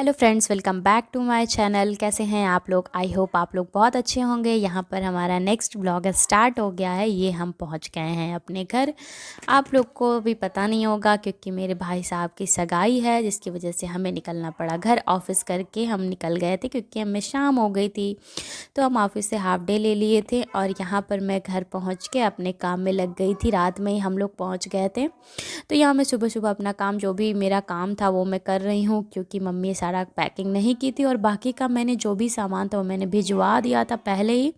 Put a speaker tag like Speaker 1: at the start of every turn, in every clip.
Speaker 1: Hello friends, welcome back to my channel. कैसे हैं आप लोग? आई होप आप लोग बहुत अच्छे होंगे। यहाँ पर हमारा नेक्स्ट ब्लॉग स्टार्ट हो गया है। ये हम पहुँच गए हैं अपने घर। आप लोग को भी पता नहीं होगा क्योंकि मेरे भाई साहब की सगाई है, जिसकी वजह से हमें निकलना पड़ा घर। ऑफिस करके हम निकल गए थे क्योंकि हमें शाम हो गई थी, तो हम ऑफिस से हाफ डे ले लिए थे। और यहाँ पर मैं घर पहुँच के अपने काम में लग गई थी। रात में ही हम लोग पहुँच गए थे। तो यहाँ मैं सुबह सुबह अपना काम, जो भी मेरा काम था वो मैं कर रही हूँ, क्योंकि मम्मी सारा पैकिंग नहीं की थी और बाकी का मैंने जो भी सामान था वो मैंने भिजवा दिया था पहले ही।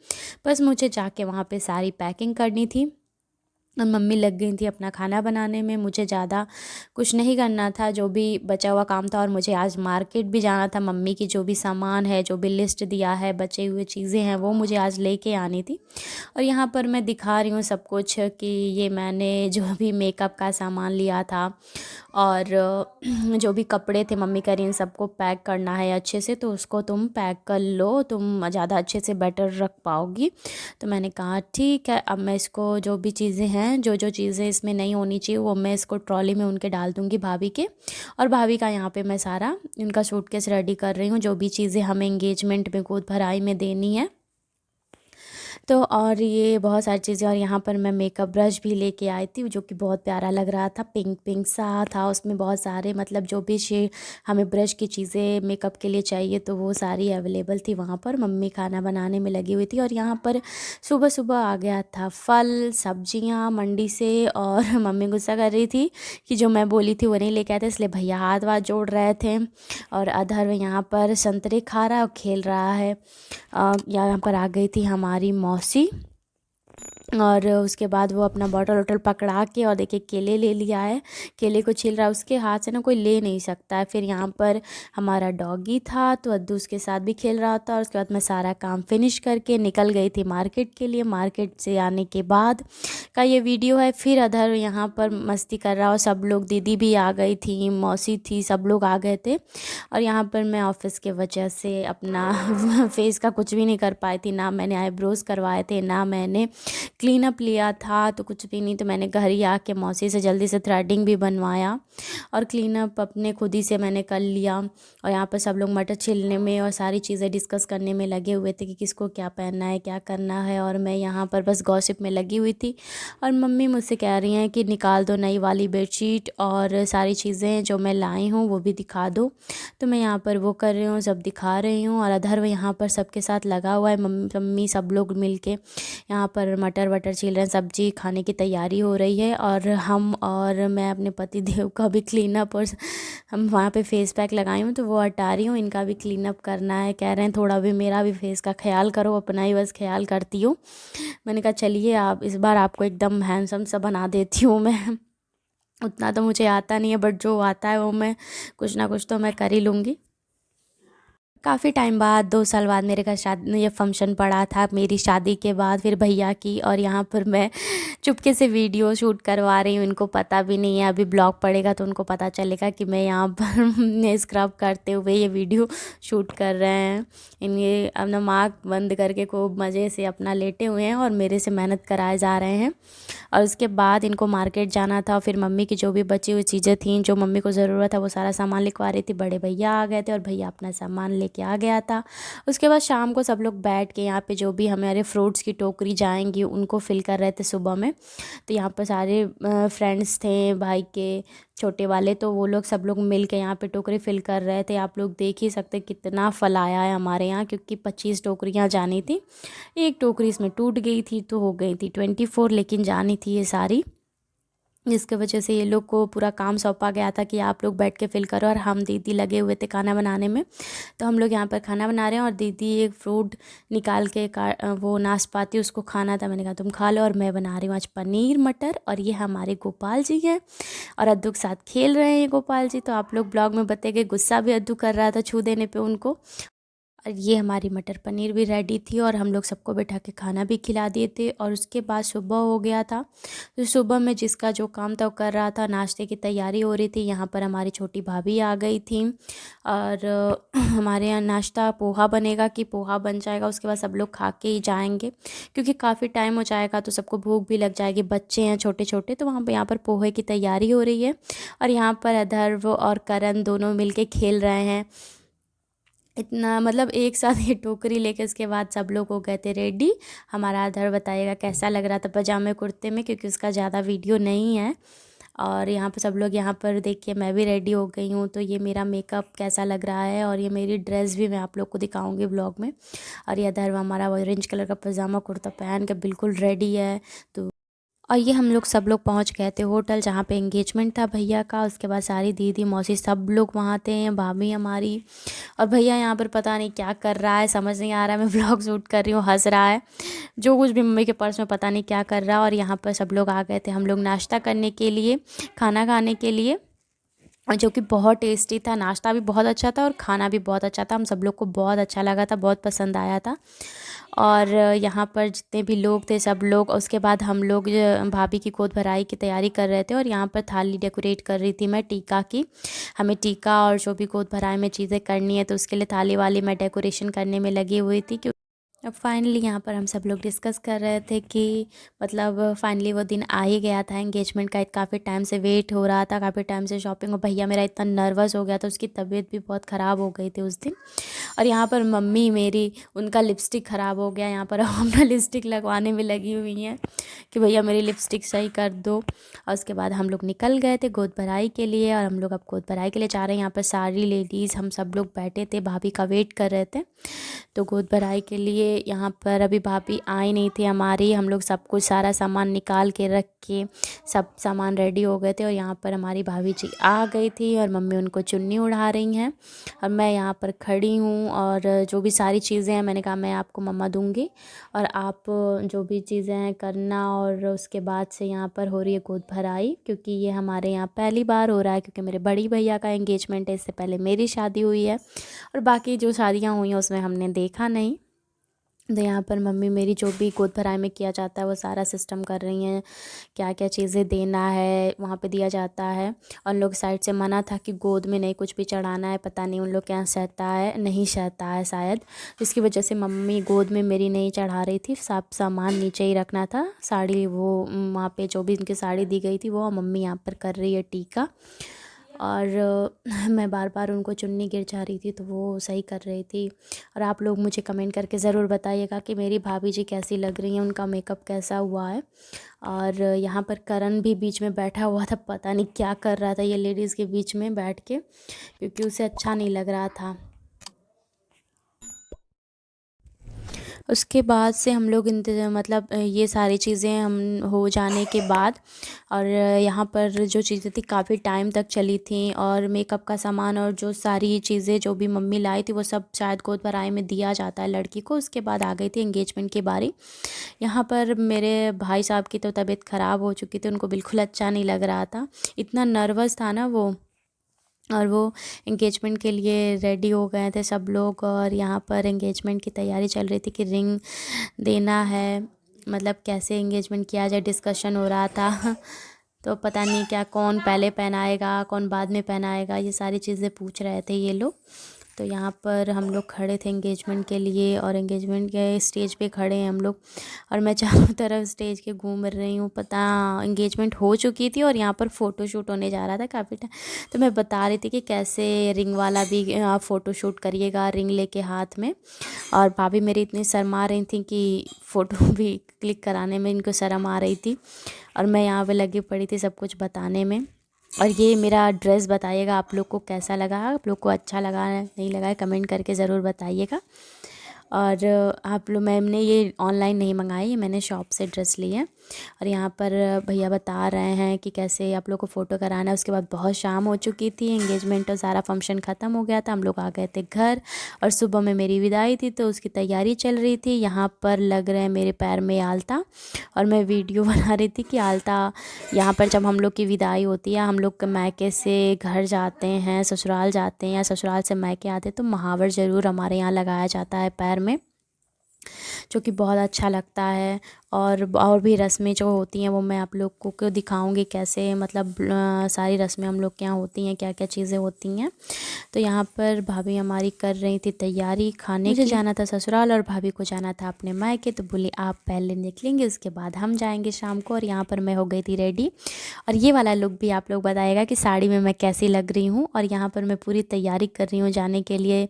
Speaker 1: बस मुझे जाके वहाँ पे सारी पैकिंग करनी थी और मम्मी लग गई थी अपना खाना बनाने में। मुझे ज़्यादा कुछ नहीं करना था, जो भी बचा हुआ काम था। और मुझे आज मार्केट भी जाना था। मम्मी की जो भी सामान है, जो भी लिस्ट दिया है, बचे हुए चीज़ें हैं, वो मुझे आज लेके आनी थी। और यहाँ पर मैं दिखा रही हूँ सब कुछ कि ये मैंने जो भी मेकअप का सामान लिया था और जो भी कपड़े थे, मम्मी कह रही इन सबको पैक करना है अच्छे से, तो उसको तुम पैक कर लो, तुम ज़्यादा अच्छे से बेटर रख पाओगी। तो मैंने कहा ठीक है। अब मैं इसको, जो भी चीज़ें हैं, जो जो चीज़ें इसमें नहीं होनी चाहिए, वो मैं इसको ट्रॉली में उनके डाल दूँगी भाभी के। और भाभी का यहाँ पे मैं सारा इनका सूटकेस रेडी कर रही हूँ, जो भी चीज़ें हमें एंगेजमेंट में, गोद भराई में देनी है। तो और ये बहुत सारी चीज़ें। और यहाँ पर मैं मेकअप ब्रश भी लेके आई थी, जो कि बहुत प्यारा लग रहा था। पिंक पिंक सा था उसमें, बहुत सारे, मतलब जो भी हमें ब्रश की चीज़ें मेकअप के लिए चाहिए तो वो सारी अवेलेबल थी वहाँ पर। मम्मी खाना बनाने में लगी हुई थी। और यहाँ पर सुबह सुबह आ गया था फल सब्जियाँ मंडी से। और मम्मी गुस्सा कर रही थी कि जो मैं बोली थी वो नहीं लेके आए थे, इसलिए भैया हाथ वाथ जोड़ रहे थे। और अधर यहाँ पर संतरे खा रहा है और खेल रहा है। यहाँ पर आ गई थी हमारी मौसी। और उसके बाद वो अपना बॉटल वॉटल पकड़ा के, और देखिए केले ले लिया है, केले को छील रहा है। उसके हाथ से ना कोई ले नहीं सकता है। फिर यहाँ पर हमारा डॉगी था, तो अद्दू उसके साथ भी खेल रहा था। और उसके बाद मैं सारा काम फिनिश करके निकल गई थी मार्केट के लिए। मार्केट से आने के बाद का ये वीडियो है। फिर अधर यहाँ पर मस्ती कर रहा, और सब लोग, दीदी भी आ गई थी, मौसी थी, सब लोग आ गए थे। और यहाँ पर मैं ऑफिस के वजह से अपना फेस का कुछ भी नहीं कर पाई थी। ना मैंने आईब्रोज़ करवाए थे, ना मैंने क्लीन अप लिया था, तो कुछ भी नहीं। तो मैंने घर ही आके मौसी से जल्दी से थ्रेडिंग भी बनवाया और क्लीन अप अपने खुद ही से मैंने कर लिया। और यहाँ पर सब लोग मटर छीलने में और सारी चीज़ें डिस्कस करने में लगे हुए थे कि किसको क्या पहनना है, क्या करना है। और मैं यहाँ पर बस गॉसिप में लगी हुई थी। और मम्मी मुझसे कह रही हैं कि निकाल दो नई वाली बेडशीट, और सारी चीज़ें जो मैं लाई हूँ वो भी दिखा दो। तो मैं यहाँ पर वो कर रही हूँ, सब दिखा रही हूँ। और अधर यहाँ पर सबके साथ लगा हुआ है, मम्मी सब लोग मिल के यहाँ पर मटर वटर छील रहे हैं, सब्जी खाने की तैयारी हो रही है। और मैं अपने पति देव का भी क्लीन अप, और हम वहाँ पे फेस पैक लगाई हूँ तो वो हटा रही हूँ। इनका भी क्लीन अप करना है। कह रहे हैं थोड़ा भी मेरा भी फेस का ख्याल करो, अपना ही बस ख्याल करती हूँ। मैंने कहा चलिए, आप इस बार आपको एकदम हैंडसम सा बना देती हूँ मैं। उतना तो मुझे आता नहीं है, बट जो आता है वो मैं कुछ ना कुछ तो मैं कर ही लूँगी। काफ़ी टाइम बाद, 2 साल बाद मेरे घर शादी, ये फंक्शन पड़ा था मेरी शादी के बाद, फिर भैया की। और यहाँ पर मैं चुपके से वीडियो शूट करवा रही हूँ, इनको पता भी नहीं है। अभी ब्लॉग पड़ेगा तो उनको पता चलेगा कि मैं यहाँ पर स्क्रब करते हुए ये वीडियो शूट कर रहे हैं। इनके अपना आँख बंद करके खूब मज़े से अपना लेटे हुए हैं और मेरे से मेहनत कराए जा रहे हैं। और उसके बाद इनको मार्केट जाना था। फिर मम्मी की जो भी बची हुई चीज़ें थीं, जो मम्मी को ज़रूरत था, वो सारा सामान लिखवा रही थी। बड़े भैया आ गए थे और भैया अपना सामान लेके आ गया था। उसके बाद शाम को सब लोग बैठ के यहाँ पे जो भी हमारे फ्रूट्स की टोकरी जाएंगी उनको फिल कर रहे थे सुबह में। तो यहाँ पर सारे फ्रेंड्स थे भाई के, छोटे वाले, तो वो लोग सब लोग मिल के यहाँ पे टोकरी फिल कर रहे थे। आप लोग देख ही सकते कितना फल आया है हमारे यहाँ, क्योंकि 25 टोकरियाँ जानी थी। एक टोकरी इसमें टूट गई थी तो हो गई थी 24, लेकिन जानी थी ये सारी, जिसके वजह से ये लोग को पूरा काम सौंपा गया था कि आप लोग बैठ के फिल करो। और हम दीदी लगे हुए थे खाना बनाने में। तो हम लोग यहाँ पर खाना बना रहे हैं और दीदी एक फ्रूट निकाल के वो नाशपाती उसको खाना था। मैंने कहा तुम खा लो। और मैं बना रही हूँ आज पनीर मटर। और ये हमारे गोपाल जी हैं और अद्दू के साथ खेल रहे हैं ये गोपाल जी। तो आप लोग ब्लॉग में बताइए, गुस्सा भी अद्दू कर रहा था छू देने पे उनको। और ये हमारी मटर पनीर भी रेडी थी और हम लोग सबको बैठा के खाना भी खिला दिए थे। और उसके बाद सुबह हो गया था, तो सुबह में जिसका जो काम था वो कर रहा था। नाश्ते की तैयारी हो रही थी। यहाँ पर हमारी छोटी भाभी आ गई थी। और हमारे यहाँ नाश्ता पोहा बनेगा, कि पोहा बन जाएगा, उसके बाद सब लोग खा के ही जाएंगे, क्योंकि काफ़ी टाइम हो जाएगा तो सबको भूख भी लग जाएगी। बच्चे हैं छोटे छोटे, तो वहाँ पर यहाँ पर पोहे की तैयारी हो रही है। और यहाँ पर अधर्व और करण दोनों मिल के खेल रहे हैं। इतना मतलब एक साथ ये टोकरी लेके उसके बाद सब लोग हो गए थे रेडी। हमारा आदर बताइएगा कैसा लग रहा था पजामे कुर्ते में, क्योंकि उसका ज़्यादा वीडियो नहीं है। और यहाँ पर सब लोग, यहाँ पर देखिए मैं भी रेडी हो गई हूँ, तो ये मेरा मेकअप कैसा लग रहा है और ये मेरी ड्रेस भी मैं आप लोग को दिखाऊंगी ब्लॉग में। और ये अधर्व हमारा ऑरेंज कलर का पजामा कुर्ता पहन के बिल्कुल रेडी है। तो और ये हम लोग सब लोग पहुंच गए थे होटल जहाँ पे एंगेजमेंट था भैया का। उसके बाद सारी दीदी मौसी सब लोग वहाँ थे, भाभी हमारी। और भैया यहाँ पर पता नहीं क्या कर रहा है, समझ नहीं आ रहा है। मैं व्लॉग शूट कर रही हूँ, हंस रहा है जो कुछ भी मम्मी के पर्स में, पता नहीं क्या कर रहा है। और यहाँ पर सब लोग आ गए थे, हम लोग नाश्ता करने के लिए, खाना खाने के लिए, और जो कि बहुत टेस्टी था। नाश्ता भी बहुत अच्छा था और खाना भी बहुत अच्छा था। हम सब लोग को बहुत अच्छा लगा था, बहुत पसंद आया था। और यहाँ पर जितने भी लोग थे सब लोग, उसके बाद हम लोग भाभी की गोद भराई की तैयारी कर रहे थे। और यहाँ पर थाली डेकोरेट कर रही थी मैं टीका की। हमें टीका और जो भी गोद भराई में चीज़ें करनी है तो उसके लिए थाली वाली मैं डेकोरेशन करने में लगी हुई थी। अब फाइनली यहाँ पर हम सब लोग डिस्कस कर रहे थे कि मतलब फाइनली वो दिन आ ही गया था एंगेजमेंट का। काफ़ी टाइम से वेट हो रहा था, काफ़ी टाइम से शॉपिंग, और भैया मेरा इतना नर्वस हो गया था, उसकी तबीयत भी बहुत ख़राब हो गई थी उस दिन। और यहाँ पर मम्मी मेरी, उनका लिपस्टिक ख़राब हो गया, यहाँ पर हम अपना लिपस्टिक लगवाने में लगी हुई हैं कि भैया मेरी लिपस्टिक सही कर दो। और उसके बाद हम लोग निकल गए थे गोद भराई के लिए, और हम लोग अब गोद भराई के लिए जा रहे हैं। यहाँ पर सारी लेडीज़ हम सब लोग बैठे थे, भाभी का वेट कर रहे थे तो गोद भराई के लिए। यहाँ पर अभी भाभी आई नहीं थी हमारी, हम लोग सब कुछ सारा सामान निकाल के रख के सब सामान रेडी हो गए थे। और यहाँ पर हमारी भाभी जी आ गई थी और मम्मी उनको चुन्नी उड़ा रही हैं, और मैं यहाँ पर खड़ी हूँ। और जो भी सारी चीज़ें हैं मैंने कहा मैं आपको मम्मा दूँगी, और आप जो भी चीज़ें हैं करना। और उसके बाद से यहाँ पर हो रही है गोद भराई, क्योंकि ये हमारे यहाँ पहली बार हो रहा है, क्योंकि मेरे बड़ी भैया का एंगेजमेंट है, इससे पहले मेरी शादी हुई है और बाकी जो शादियाँ हुई हैं उसमें हमने देखा नहीं। तो यहाँ पर मम्मी मेरी जो भी गोद भराई में किया जाता है वो सारा सिस्टम कर रही हैं, क्या क्या चीज़ें देना है वहाँ पे दिया जाता है। और उन लोग साइड से मना था कि गोद में नहीं कुछ भी चढ़ाना है, पता नहीं उन लोग क्या सहता है, नहीं सहता है शायद, जिसकी वजह से मम्मी गोद में मेरी नहीं चढ़ा रही थी। सब सामान नीचे ही रखना था, साड़ी वो वहाँ पे जो भी उनकी साड़ी दी गई थी वो, मम्मी यहाँ पर कर रही है टीका। और मैं बार बार उनको चुन्नी गिर जा रही थी तो वो सही कर रही थी। और आप लोग मुझे कमेंट करके ज़रूर बताइएगा कि मेरी भाभी जी कैसी लग रही हैं, उनका मेकअप कैसा हुआ है। और यहाँ पर करण भी बीच में बैठा हुआ था, पता नहीं क्या कर रहा था ये लेडीज़ के बीच में बैठ के, क्योंकि उसे अच्छा नहीं लग रहा था। उसके बाद से हम लोग मतलब ये सारी चीज़ें हम हो जाने के बाद, और यहाँ पर जो चीज़ें थी काफ़ी टाइम तक चली थी, और मेकअप का सामान और जो सारी चीज़ें जो भी मम्मी लाई थी वो सब शायद गोद भराई में दिया जाता है लड़की को। उसके बाद आ गई थी एंगेजमेंट की बारी। यहाँ पर मेरे भाई साहब की तो तबीयत ख़राब हो चुकी थी, उनको बिल्कुल अच्छा नहीं लग रहा था, इतना नर्वस था ना वो। और वो एंगेजमेंट के लिए रेडी हो गए थे सब लोग, और यहाँ पर एंगेजमेंट की तैयारी चल रही थी कि रिंग देना है, मतलब कैसे एंगेजमेंट किया जाए, डिस्कशन हो रहा था। तो पता नहीं क्या, कौन पहले पहनाएगा कौन बाद में पहनाएगा, ये सारी चीज़ें पूछ रहे थे ये लोग। तो यहाँ पर हम लोग खड़े थे एंगेजमेंट के लिए, और एंगेजमेंट के स्टेज पे खड़े हैं हम लोग, और मैं चारों तरफ स्टेज के घूम रही हूँ। पता एंगेजमेंट हो चुकी थी और यहाँ पर फ़ोटो शूट होने जा रहा था काफ़ी टाइम। तो मैं बता रही थी कि कैसे रिंग वाला भी आप फ़ोटो शूट करिएगा रिंग लेके हाथ में। और भाभी मेरी इतनी शर्मा रही थी कि फ़ोटो भी क्लिक कराने में इनको शर्म आ रही थी, और मैं यहाँ पे लगी पड़ी थी सब कुछ बताने में। और ये मेरा ड्रेस बताइएगा आप लोग को कैसा लगा, आप लोग को अच्छा लगा नहीं लगा है कमेंट करके ज़रूर बताइएगा। और आप लोग, मैंने ये ऑनलाइन नहीं मंगाई, ये मैंने शॉप से ड्रेस ली है। और यहाँ पर भैया बता रहे हैं कि कैसे आप लोग को फ़ोटो कराना है। उसके बाद बहुत शाम हो चुकी थी, एंगेजमेंट और सारा फंक्शन ख़त्म हो गया था, हम लोग आ गए थे घर। और सुबह में मेरी विदाई थी तो उसकी तैयारी चल रही थी। यहाँ पर लग रहे हैं मेरे पैर में आलता, और मैं वीडियो बना रही थी कि आलता, यहाँ पर जब हम लोग की विदाई होती है, हम लोग मायके से घर जाते हैं, ससुराल जाते हैं या ससुराल से मायके आते हैं, तो महावर ज़रूर हमारे यहाँ लगाया जाता है पैर में। जो कि बहुत अच्छा लगता है। और भी रस्में जो होती हैं वो मैं आप लोग को दिखाऊंगी कैसे, मतलब सारी रस्में हम लोग के यहाँ होती हैं, क्या क्या चीज़ें होती हैं। तो यहाँ पर भाभी हमारी कर रही थी तैयारी खाने की। मुझे जाना था ससुराल और भाभी को जाना था अपने मायके, तो बोली आप पहले निकलेंगे उसके बाद हम जाएंगे शाम को। और यहाँ पर मैं हो गई थी रेडी। और ये वाला लुक भी आप लोग बताइएगा कि साड़ी में मैं कैसी लग रही हूँ। और यहाँ पर मैं पूरी तैयारी कर रही हूँ जाने के लिए।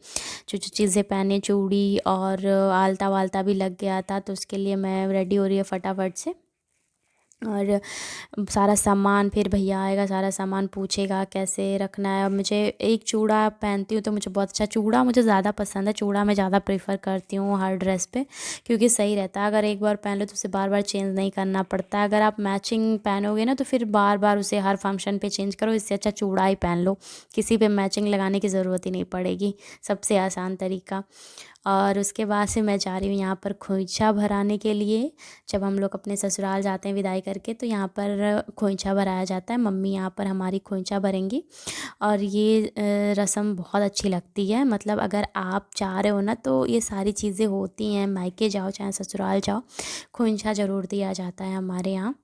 Speaker 1: जो जो चीज़ें पहने, चूड़ी और आलता वालता भी लग गया था, तो उसके लिए मैं रेडी हो रही है फटाफट से। और सारा सामान, फिर भैया आएगा सारा सामान पूछेगा कैसे रखना है। और मुझे एक चूड़ा पहनती हूँ तो मुझे बहुत अच्छा, चूड़ा मुझे ज़्यादा पसंद है, चूड़ा मैं ज़्यादा प्रेफर करती हूँ हर ड्रेस पे, क्योंकि सही रहता है। अगर एक बार पहन लो तो उसे बार बार चेंज नहीं करना पड़ता है। अगर आप मैचिंग पहनोगे ना तो फिर बार बार उसे हर फंक्शन पे चेंज करो, इससे अच्छा चूड़ा ही पहन लो, किसी पे मैचिंग लगाने की ज़रूरत ही नहीं पड़ेगी, सबसे आसान तरीका। और उसके बाद से मैं जा रही हूँ यहाँ पर खोइंचा भराने के लिए। जब हम लोग अपने ससुराल जाते हैं विदाई करके तो यहाँ पर खोइंचा भराया जाता है। मम्मी यहाँ पर हमारी खोइंचा भरेंगी। और ये रस्म बहुत अच्छी लगती है। मतलब अगर आप जा रहे हो ना तो ये सारी चीज़ें होती हैं, मायके जाओ चाहे ससुराल जाओ, खोइंचा ज़रूर दिया जाता है हमारे यहाँ।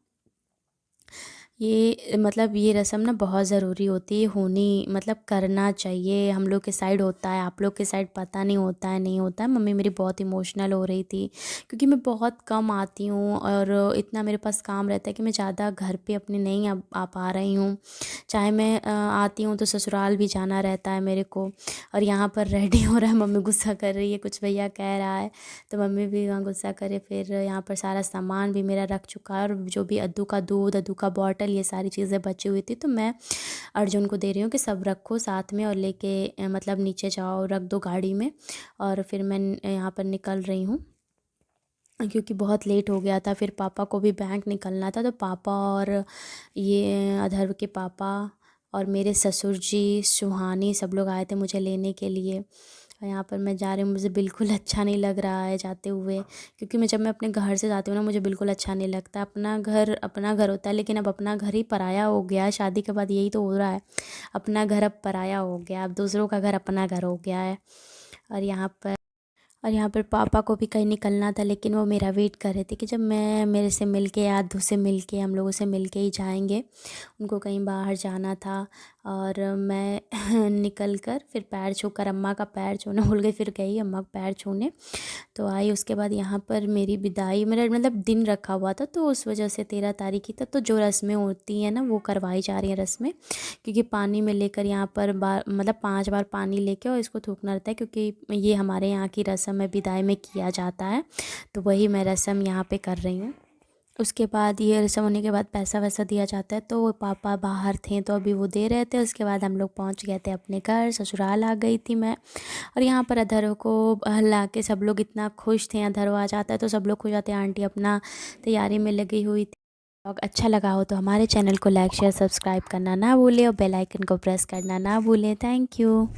Speaker 1: ये मतलब ये रस्म ना बहुत ज़रूरी होती है, होनी मतलब करना चाहिए। हम लोग के साइड होता है, आप लोग के साइड पता नहीं होता है नहीं होता है। मम्मी मेरी बहुत इमोशनल हो रही थी, क्योंकि मैं बहुत कम आती हूँ और इतना मेरे पास काम रहता है कि मैं ज़्यादा घर पे अपने नहीं आ पा रही हूँ। चाहे मैं आती हूँ तो ससुराल भी जाना रहता है मेरे को। और यहाँ पर रेडी हो रहा है, मम्मी गुस्सा कर रही है, कुछ भैया कह रहा है तो मम्मी भी वहाँ गुस्सा करे। फिर यहाँ पर सारा सामान भी मेरा रख चुका है, और जो भी अद्दू का दूध, अद्दू का बॉटल, ये सारी चीज़ें बची हुई थी तो मैं अर्जुन को दे रही हूँ कि सब रखो साथ में और लेके मतलब नीचे जाओ, रख दो गाड़ी में। और फिर मैं यहाँ पर निकल रही हूँ, क्योंकि बहुत लेट हो गया था। फिर पापा को भी बैंक निकलना था, तो पापा और ये अधर्व के पापा और मेरे ससुर जी, सुहानी, सब लोग आए थे मुझे लेने के लिए। और यहाँ पर मैं जा रही हूँ, मुझे बिल्कुल अच्छा नहीं लग रहा है जाते हुए, क्योंकि जब मैं अपने घर से जाती हूँ ना मुझे बिल्कुल अच्छा नहीं लगता। अपना घर होता है, लेकिन अब अपना घर ही पराया हो गया है। शादी के बाद यही तो हो रहा है, अपना घर अब पराया हो गया, अब दूसरों का घर अपना घर हो गया है। और यहाँ पर पापा को भी कहीं निकलना था, लेकिन वो मेरा वेट कर रहे थे कि जब मैं मेरे से मिल के, आधू से मिल के, हम लोगों से मिल के ही जाएंगे। उनको कहीं बाहर जाना था। और मैं निकल कर फिर पैर छूकर, अम्मा का पैर छूना भूल गई, फिर गई अम्मा का पैर छूने। तो आई, उसके बाद यहाँ पर मेरी विदाई, मेरा मतलब दिन रखा हुआ था तो उस वजह से 13 तारीख की था, तो जो रस्में होती हैं ना वो करवाई जा रही हैं रस्में। क्योंकि पानी में लेकर यहाँ पर मतलब 5 बार पानी लेके और इसको थूकना रहता है, क्योंकि ये हमारे यहाँ की रस्म है, विदाई में किया जाता है। तो वही मैं रस्म यहाँ पे कर रही हूँ। उसके बाद ये रस्म होने के बाद पैसा वैसा दिया जाता है, तो वो पापा बाहर थे तो अभी वो दे रहे थे। उसके बाद हम लोग पहुँच गए थे अपने घर, ससुराल आ गई थी मैं। और यहाँ पर अधर्व को हल्ला के सब लोग इतना खुश थे, अधर्व आ जाता है तो सब लोग खुश जाते हैं। आंटी अपना तैयारी में लगी हुई थी। ब्लॉग अच्छा लगा हो तो हमारे चैनल को लाइक शेयर सब्सक्राइब करना ना भूलें और बेल आइकन को प्रेस करना ना भूलें। Thank you.